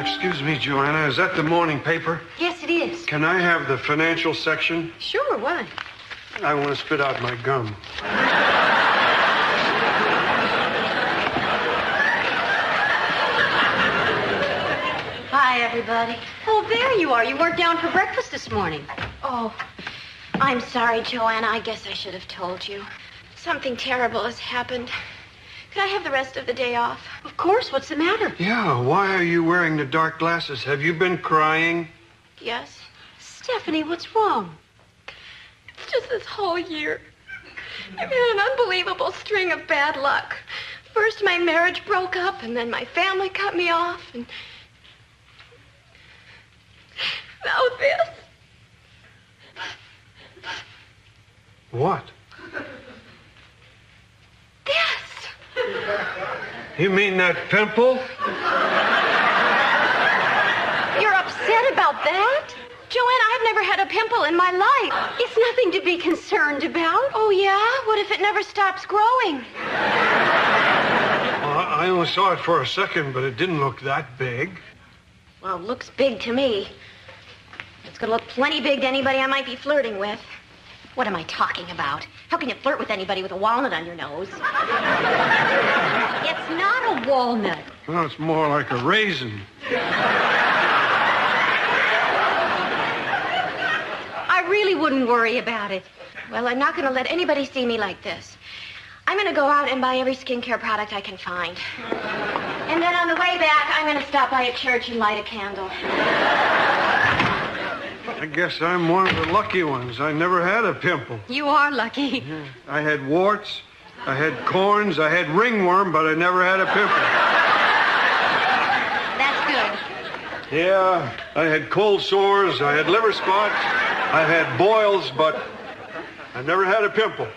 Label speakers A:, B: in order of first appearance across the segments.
A: Excuse me, Joanna. Is that the morning paper?
B: Yes, it is.
A: Can I have the financial section?
B: Sure, why?
A: I want to spit out my gum.
B: Hi, everybody. Oh, there you are. You weren't down for breakfast this morning.
C: Oh, I'm sorry, Joanna. I guess I should have told you. Something terrible has happened. Could I have the rest of the day off?
B: Of course. What's the matter?
A: Yeah, why are you wearing the dark glasses? Have you been crying?
C: Yes.
B: Stephanie, what's wrong?
C: It's just this whole year. I've had an unbelievable string of bad luck. First, my marriage broke up, and then my family cut me off, and now this.
A: What?
C: This.
A: You mean that pimple?
C: You're upset about that? Joanna, I've never had a pimple in my life.
B: It's nothing to be concerned about.
C: Oh, yeah? What if it never stops growing?
A: Well, I only saw it for a second, but it didn't look that big.
C: Well, it looks big to me. It's going to look plenty big to anybody I might be flirting with. What am I talking about? How can you flirt with anybody with a walnut on your nose?
B: It's not a walnut.
A: Well, it's more like a raisin.
B: I really wouldn't worry about it.
C: Well, I'm not going to let anybody see me like this. I'm going to go out and buy every skincare product I can find. And then on the way back, I'm going to stop by a church and light a candle.
A: I guess I'm one of the lucky ones. I never had a pimple.
B: You are lucky.
A: Yeah. I had warts, I had corns, I had ringworm, but I never had a pimple.
B: That's good.
A: Yeah, I had cold sores, I had liver spots, I had boils, but I never had a pimple.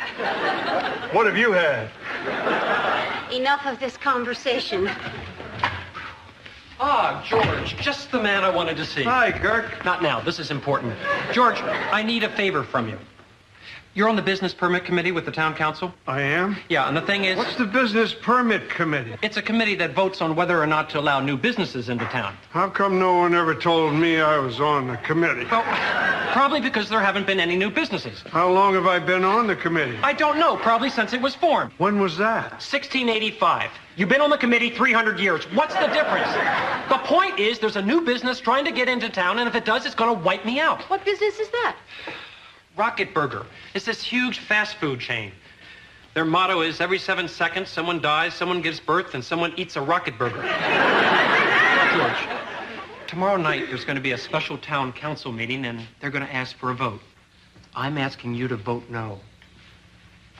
A: What have you had?
B: Enough of this conversation.
D: Ah, George, just the man I wanted to see.
A: Hi, Kirk.
D: Not now. This is important. George, I need a favor from you. You're on the business permit committee with the town council?
A: I am?
D: Yeah, and the thing is...
A: What's the business permit committee?
D: It's a committee that votes on whether or not to allow new businesses into town.
A: How come no one ever told me I was on the committee?
D: Well, probably because there haven't been any new businesses.
A: How long have I been on the committee?
D: I don't know. Probably since it was formed.
A: When was that?
D: 1685. You've been on the committee 300 years. What's the difference? The point is there's a new business trying to get into town, and if it does, it's going to wipe me out.
B: What business is that?
D: Rocket Burger. It's this huge fast food chain. Their motto is every 7 seconds, someone dies, someone gives birth, and someone eats a rocket burger. George, tomorrow night there's going to be a special town council meeting, and they're going to ask for a vote. I'm asking you to vote no.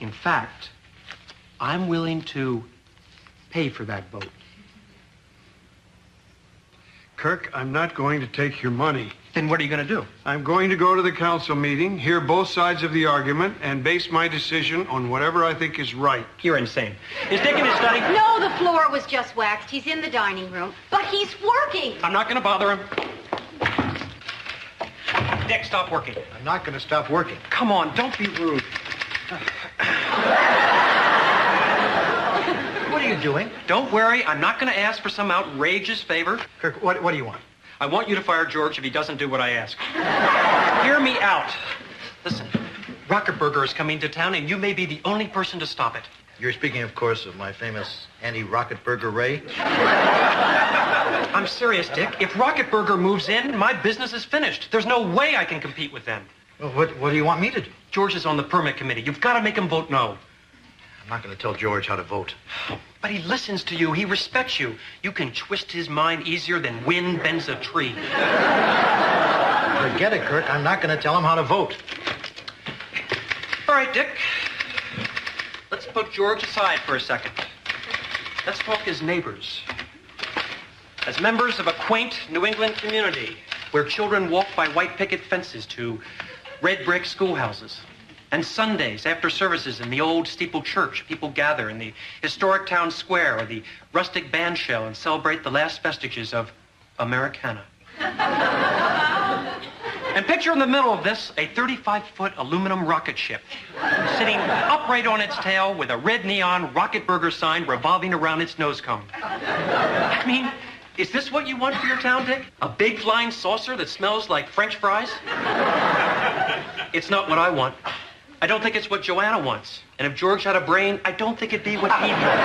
D: In fact, I'm willing to pay for that vote.
A: Kirk, I'm not going to take your money.
D: Then what are you going to do?
A: I'm going to go to the council meeting, hear both sides of the argument, and base my decision on whatever I think is right.
D: You're insane. Is Dick in his study?
B: No, the floor was just waxed. He's in the dining room.
C: But he's working.
D: I'm not going to bother him. Dick, stop working.
E: I'm not going to stop working.
D: Come on, don't be rude.
E: What are you doing?
D: Don't worry, I'm not going to ask for some outrageous favor.
E: Kirk, what do you want?
D: I want you to fire George if he doesn't do what I ask. Hear me out. Listen, Rocket Burger is coming to town, and you may be the only person to stop it.
E: You're speaking, of course, of my famous anti-Rocket Burger Ray.
D: I'm serious, Dick. If Rocket Burger moves in, my business is finished. There's no way I can compete with them.
E: Well, what do you want me to do?
D: George is on the permit committee. You've got to make him vote no.
E: I'm not going to tell George how to vote.
D: But he listens to you. He respects you. You can twist his mind easier than wind bends a tree.
E: Forget it, Kirk. I'm not going to tell him how to vote.
D: All right, Dick. Let's put George aside for a second. Let's talk as neighbors. As members of a quaint New England community where children walk by white picket fences to red brick schoolhouses. And Sundays, after services in the old steeple church, people gather in the historic town square or the rustic band shell and celebrate the last vestiges of Americana. And picture in the middle of this a 35-foot aluminum rocket ship sitting upright on its tail with a red neon Rocket Burger sign revolving around its nose cone. I mean, Is this what you want for your town, Dick? A big flying saucer that smells like French fries? It's not what I want. I don't think it's what Joanna wants. And if George had a brain, I don't think it'd be what he'd want.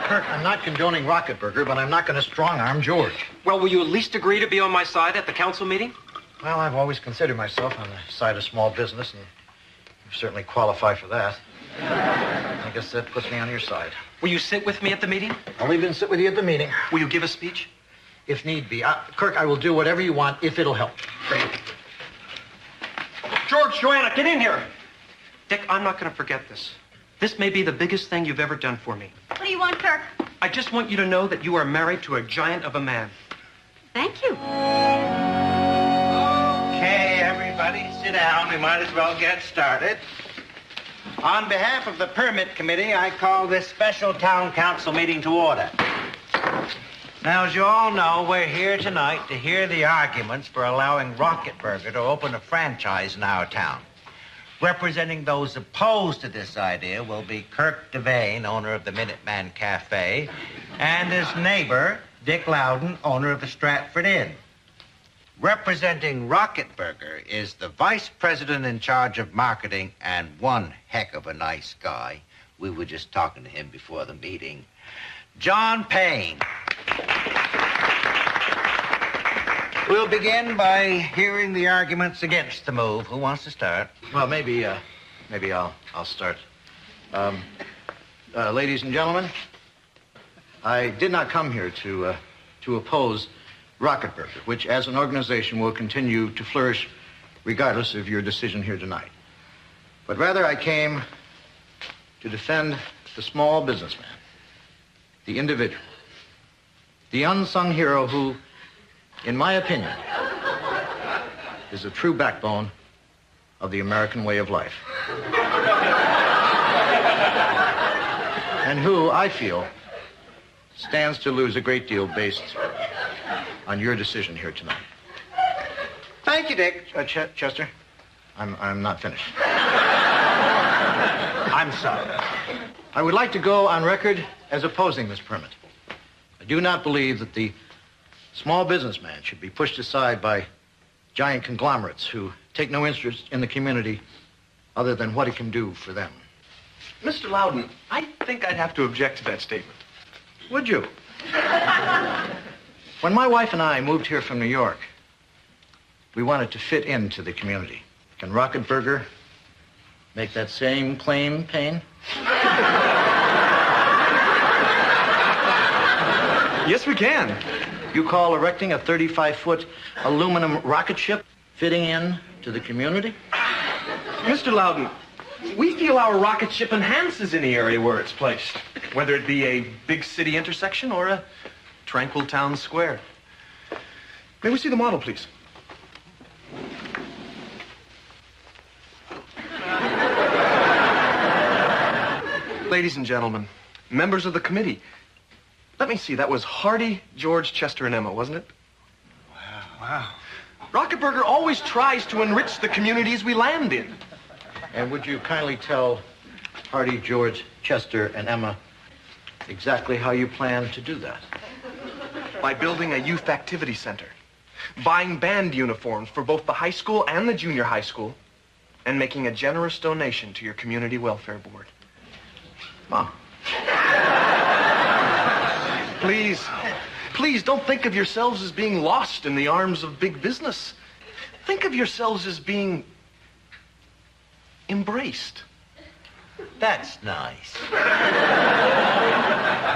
E: Kirk, I'm not condoning Rocket Burger, but I'm not going to strong-arm George.
D: Well, will you at least agree to be on my side at the council meeting?
E: Well, I've always considered myself on the side of small business, and you certainly qualify for that. I guess that puts me on your side.
D: Will you sit with me at the meeting?
E: I'll even sit with you at the meeting.
D: Will you give a speech?
E: If need be. Kirk, I will do whatever you want if it'll help.
D: Great. George, Joanna, get in here. Dick, I'm not going to forget this. This may be the biggest thing you've ever done for me.
B: What do you want, Kirk?
D: I just want you to know that you are married to a giant of a man.
B: Thank you.
F: Okay, everybody, sit down. We might as well get started. On behalf of the Permit Committee, I call this special town council meeting to order. Now, as you all know, we're here tonight to hear the arguments for allowing Rocket Burger to open a franchise in our town. Representing those opposed to this idea will be Kirk Devane, owner of the Minuteman Cafe, and his neighbor, Dick Loudon, owner of the Stratford Inn. Representing Rocket Burger is the vice president in charge of marketing and one heck of a nice guy. We were just talking to him before the meeting. John Payne. We'll begin by hearing the arguments against the move. Who wants to start?
E: Well, maybe I'll start. Ladies and gentlemen, I did not come here to oppose Rocket Burger, which as an organization will continue to flourish regardless of your decision here tonight. But rather I came to defend the small businessman, the individual, the unsung hero who, in my opinion, is a true backbone of the American way of life. And who, I feel, stands to lose a great deal based on your decision here tonight.
F: Thank you, Dick.
E: Chester, I'm not finished.
F: I'm sorry.
E: I would like to go on record as opposing this permit. I do not believe that the small businessman should be pushed aside by giant conglomerates who take no interest in the community other than what it can do for them.
G: Mr. Loudon, I think I'd have to object to that statement.
E: Would you? When my wife and I moved here from New York, we wanted to fit into the community. Can Rocket Burger make that same claim, Payne?
G: Yes, we can.
E: You call erecting a 35-foot aluminum rocket ship fitting in to the community?
G: Mr. Loudon, we feel our rocket ship enhances any area where it's placed, whether it be a big city intersection or a tranquil town square. May we see the model, please? Ladies and gentlemen, members of the committee, let me see, that was Hardy, George, Chester, and Emma, wasn't it?
F: Wow.
G: Rocket Burger always tries to enrich the communities we land in.
E: And would you kindly tell Hardy, George, Chester, and Emma exactly how you plan to do that?
G: By building a youth activity center, buying band uniforms for both the high school and the junior high school, and making a generous donation to your community welfare board.
E: Mom.
G: Please don't think of yourselves as being lost in the arms of big business. Think of yourselves as being embraced.
F: That's nice.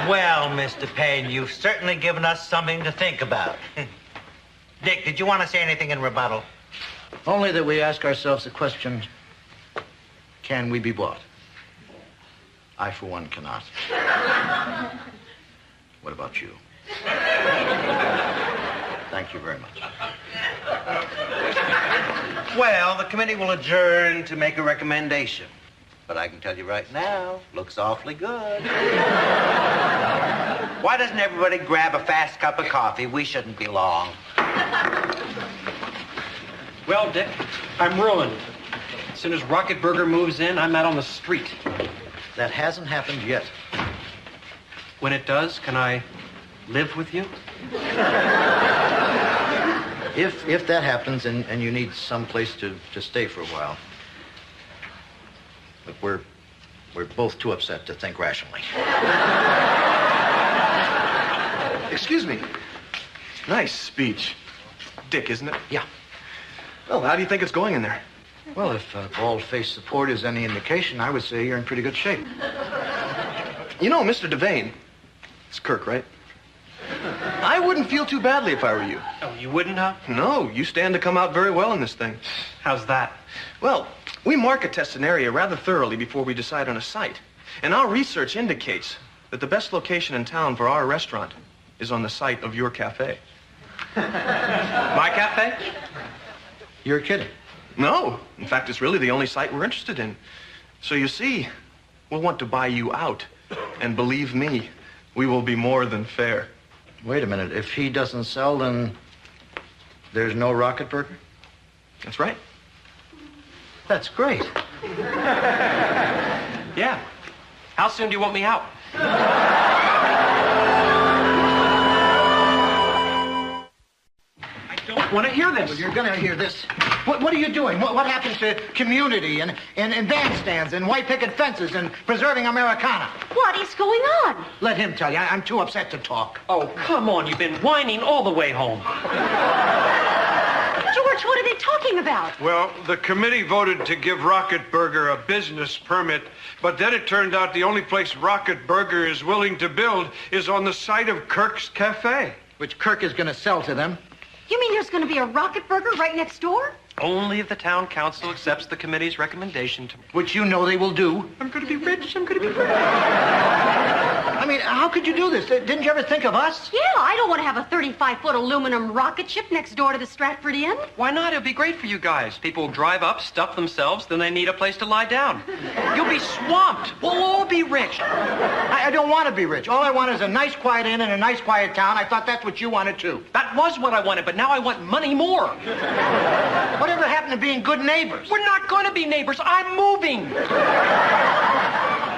F: Well, Mr. Payne, you've certainly given us something to think about. Dick, did you want to say anything in rebuttal?
E: Only that we ask ourselves the question, can we be bought? I, for one, cannot. What about you? Thank you very much.
F: Well, the committee will adjourn to make a recommendation. But I can tell you right now, looks awfully good. Why doesn't everybody grab a fast cup of coffee? We shouldn't be long.
D: Well, Dick, I'm ruined. As soon as Rocket Burger moves in, I'm out on the street.
E: That hasn't happened yet.
D: When it does, can I Live with you?
E: If that happens and you need some place to stay for a while. But we're both too upset to think rationally.
G: Excuse me. Nice speech. Dick, isn't it?
E: Yeah.
G: Well, how do you think it's going in there?
E: Well, if bald-faced support is any indication, I would say you're in pretty good shape.
G: You know, Mr. Devane, it's Kirk, right? I wouldn't feel too badly if I were you.
D: Oh, you wouldn't, huh?
G: No, you stand to come out very well in this thing.
D: How's that?
G: Well, we market test an area rather thoroughly before we decide on a site. And our research indicates that the best location in town for our restaurant is on the site of your cafe.
D: My cafe?
E: You're kidding.
G: No. In fact, it's really the only site we're interested in. So you see, we'll want to buy you out. And believe me, we will be more than fair.
E: Wait a minute. If he doesn't sell, then there's no Rocket Burger?
G: That's right.
E: That's great.
D: Yeah. How soon do you want me out? I don't want to hear this.
E: Well, you're going to hear this. What are you doing? What happens to community and bandstands and white picket fences and preserving Americana?
B: What is going on?
E: Let him tell you. I'm too upset to talk.
D: Oh, come on. You've been whining all the way home.
B: George, what are they talking about?
A: Well, the committee voted to give Rocket Burger a business permit, but then it turned out the only place Rocket Burger is willing to build is on the site of Kirk's Cafe.
E: Which Kirk is going to sell to them.
B: You mean there's going to be a Rocket Burger right next door?
D: Only if the town council accepts the committee's recommendation to...
E: Which you know they will do.
D: I'm going to be rich. I'm going to be rich.
E: I mean, how could you do this? Didn't you ever think of us?
B: Yeah, I don't want to have a 35-foot aluminum rocket ship next door to the Stratford Inn.
D: Why not? It'll be great for you guys. People will drive up, stuff themselves, then they need a place to lie down. You'll be swamped. We'll all be rich.
E: I don't want to be rich. All I want is a nice, quiet inn in a nice, quiet town. I thought that's what you wanted, too.
D: That was what I wanted, but now I want money more.
E: Whatever happened to being good neighbors?
D: We're not going to be neighbors. I'm moving.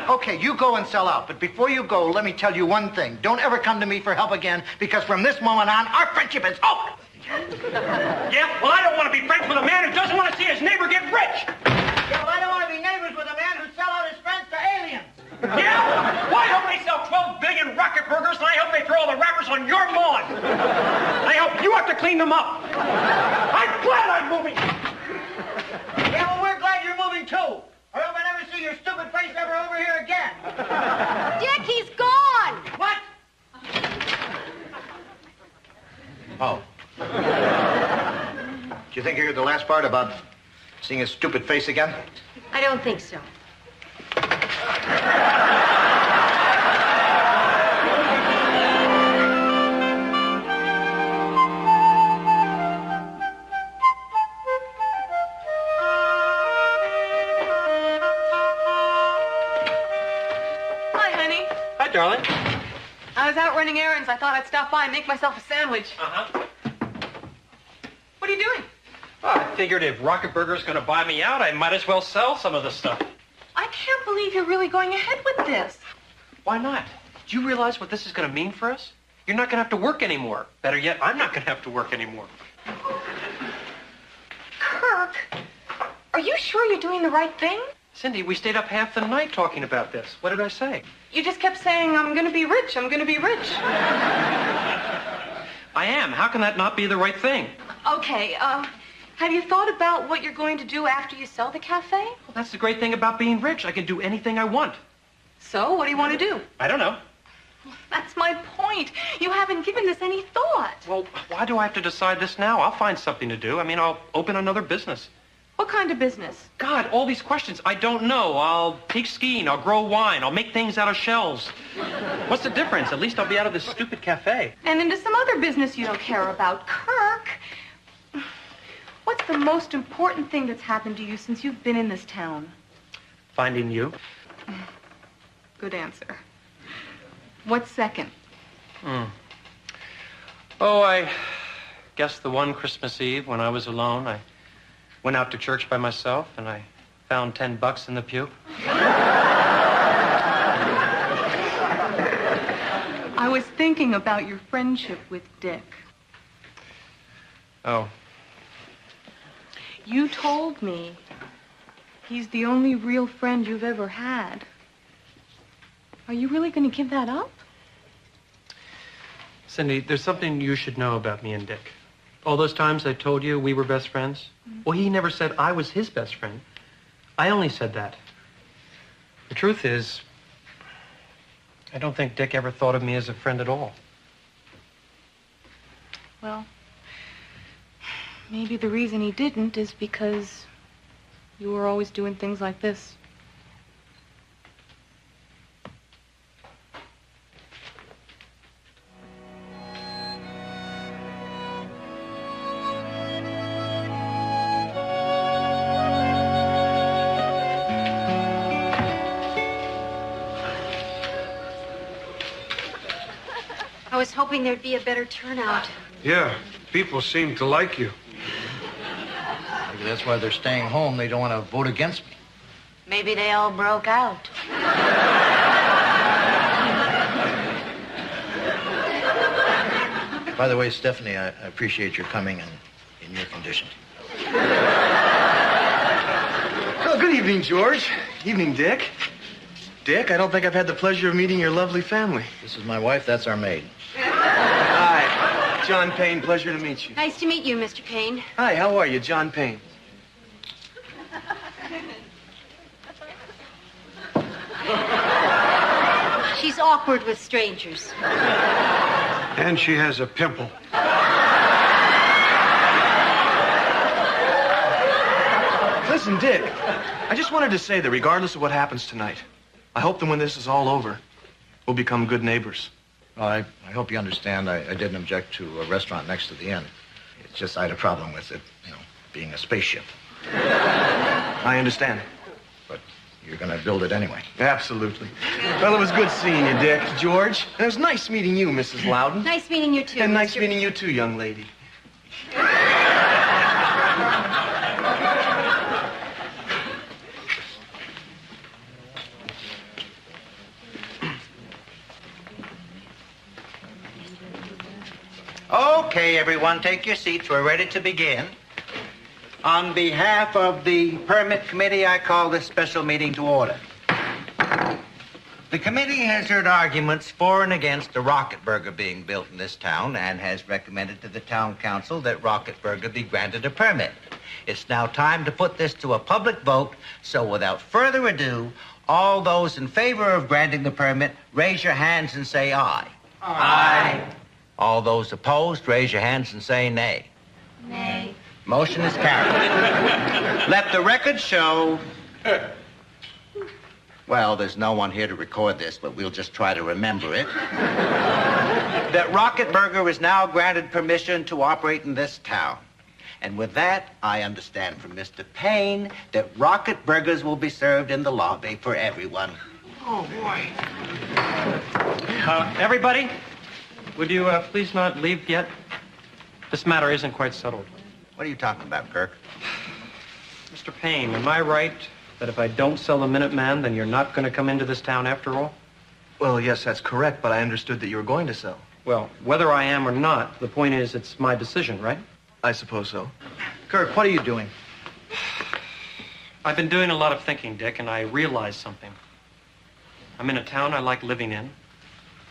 E: Okay, you go and sell out. But before you go, let me tell you one thing. Don't ever come to me for help again, because from this moment on, our friendship is over.
D: Yeah? Well, I don't want to be friends with a man who doesn't want to see his neighbor get rich.
E: Yeah, well, I don't want to be neighbors with a man who sell out his friends to aliens.
D: Yeah? Well, I hope they sell 12 billion Rocket Burgers, and I hope they throw all the wrappers on your lawn. I hope you have to clean them up. I'm glad I'm moving.
E: Yeah, well, we're glad you're moving, too. Or else I never see your stupid face ever over here again.
B: Dick, he's gone.
E: What? Oh. Do you think you heard the last part about seeing his stupid face again?
B: I don't think so.
D: Darling.
H: I was out running errands. I thought I'd stop by and make myself a sandwich.
D: Uh-huh.
H: What are you doing?
D: Well, I figured if Rocket Burger's going to buy me out, I might as well sell some of the stuff.
H: I can't believe you're really going ahead with this.
D: Why not? Do you realize what this is going to mean for us? You're not going to have to work anymore. Better yet, I'm not going to have to work anymore.
H: Kirk, are you sure you're doing the right thing?
D: Cindy, we stayed up half the night talking about this. What did I say?
H: You just kept saying, I'm going to be rich, I'm going to be rich.
D: I am. How can that not be the right thing?
H: Okay, have you thought about what you're going to do after you sell the cafe?
D: Well, that's the great thing about being rich. I can do anything I want.
H: So, what do you want to do?
D: I don't know.
H: That's my point. You haven't given this any thought.
D: Well, why do I have to decide this now? I'll find something to do. I mean, I'll open another business.
H: What kind of business?
D: God, all these questions. I don't know. I'll take skiing. I'll grow wine. I'll make things out of shells. What's the difference? At least I'll be out of this stupid cafe.
H: And into some other business you don't care about. Kirk, what's the most important thing that's happened to you since you've been in this town?
D: Finding you.
H: Good answer. What's second?
D: Oh, I guess the one Christmas Eve when I was alone, I went out to church by myself, and I found $10 in the pew.
H: I was thinking about your friendship with Dick.
G: Oh.
H: You told me he's the only real friend you've ever had. Are you really going to give that up?
D: Cindy, there's something you should know about me and Dick. All those times I told you we were best friends, well, he never said I was his best friend. I only said that. The truth is, I don't think Dick ever thought of me as a friend at all.
H: Well, maybe the reason he didn't is because you were always doing things like this.
B: I was hoping there'd be a better turnout.
A: Yeah, people seem to like you.
E: Maybe that's why they're staying home. They don't want to vote against me.
C: Maybe they all broke out.
E: By the way, Stephanie, I appreciate your coming in your condition.
G: Oh, good evening, George. Evening, Dick. Dick, I don't think I've had the pleasure of meeting your lovely family.
E: This is my wife. That's our maid.
G: Hi. John Payne. Pleasure to meet you.
B: Nice to meet you, Mr. Payne.
G: Hi, how are you? John Payne.
B: She's awkward with strangers.
A: And she has a pimple.
G: Listen, Dick, I just wanted to say that regardless of what happens tonight, I hope that when this is all over, we'll become good neighbors.
E: Well, I hope you understand I didn't object to a restaurant next to the inn. It's just I had a problem with it, being a spaceship.
G: I understand.
E: But you're going to build it anyway.
G: Absolutely. Well, it was good seeing you, Dick. George, and it was nice meeting you, Mrs. Loudon.
B: Nice meeting you, too,
G: And nice
B: Mr.
G: meeting you, too, young lady.
F: Okay, everyone, take your seats. We're ready to begin. On behalf of the Permit Committee, I call this special meeting to order. The committee has heard arguments for and against a rocket burger being built in this town and has recommended to the town council that rocket burger be granted a permit. It's now time to put this to a public vote, so without further ado, all those in favor of granting the permit, raise your hands and say aye.
B: Aye.
F: All those opposed, raise your hands and say nay.
B: Nay.
F: Motion is carried. Let the record show. Well, there's no one here to record this, but we'll just try to remember it. That Rocket Burger is now granted permission to operate in this town. And with that, I understand from Mr. Payne that Rocket Burgers will be served in the lobby for everyone.
A: Oh, boy.
D: Everybody, would you please not leave yet? This matter isn't quite settled.
F: What are you talking about, Kirk?
D: Mr. Payne, am I right that if I don't sell the Minuteman, then you're not going to come into this town after all?
G: Well, yes, that's correct, but I understood that you were going to sell.
D: Well, whether I am or not, the point is it's my decision, right?
G: I suppose so.
E: Kirk, what are you doing?
D: I've been doing a lot of thinking, Dick, and I realized something. I'm in a town I like living in.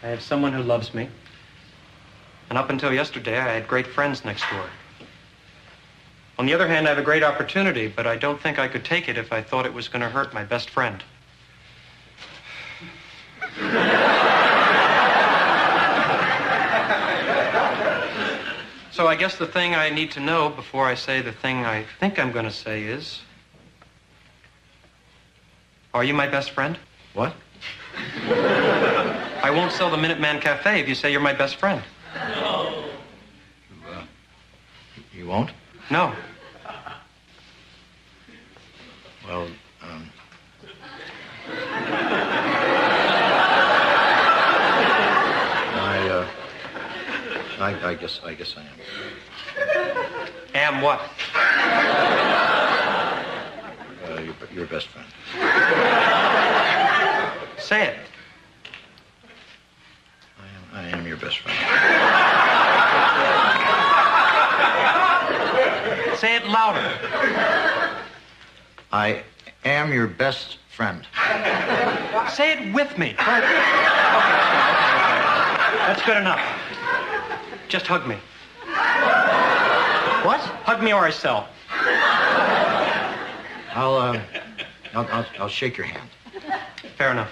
D: I have someone who loves me. And up until yesterday, I had great friends next door. On the other hand, I have a great opportunity, but I don't think I could take it if I thought it was going to hurt my best friend. So I guess the thing I need to know before I say the thing I think I'm going to say is, are you my best friend?
E: What?
D: I won't sell the Minuteman Cafe if you say you're my best friend.
E: You won't?
D: No.
E: Well, I guess I am.
D: Am what?
E: Your best friend.
D: Say it.
E: I am your your best friend.
D: Say it louder.
E: I am your best friend.
D: Say it with me. That's good enough. Just hug me.
E: What?
D: Hug me or I sell.
E: I'll shake your hand.
D: Fair enough.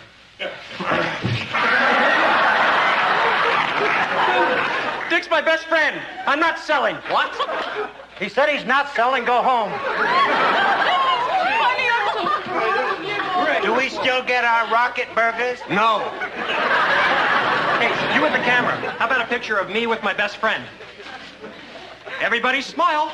D: Dick's my best friend. I'm not selling. What?
F: He said he's not selling. Go home. Do we still get our rocket burgers?
D: No. Hey, you with the camera. How about a picture of me with my best friend? Everybody smile.